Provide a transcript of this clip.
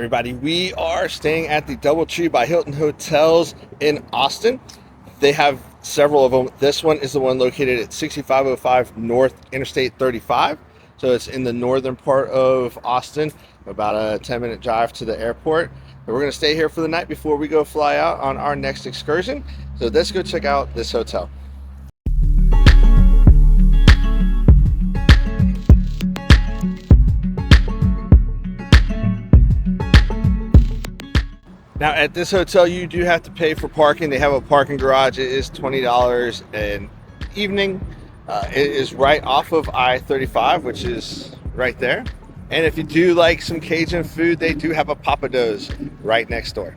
everybody. We are staying at the DoubleTree by Hilton Hotels in Austin. They have several of them. This one is the one located at 6505 North Interstate 35. So it's in the northern part of Austin, about a 10-minute drive to the airport. And we're going to stay here for the night before we go fly out on our next excursion. So let's go check out this hotel. Now at this hotel, you do have to pay for parking. They have a parking garage. It is $20 an evening. It is right off of I-35, which is right there. And if you do like some Cajun food, they do have a Papa Do's right next door.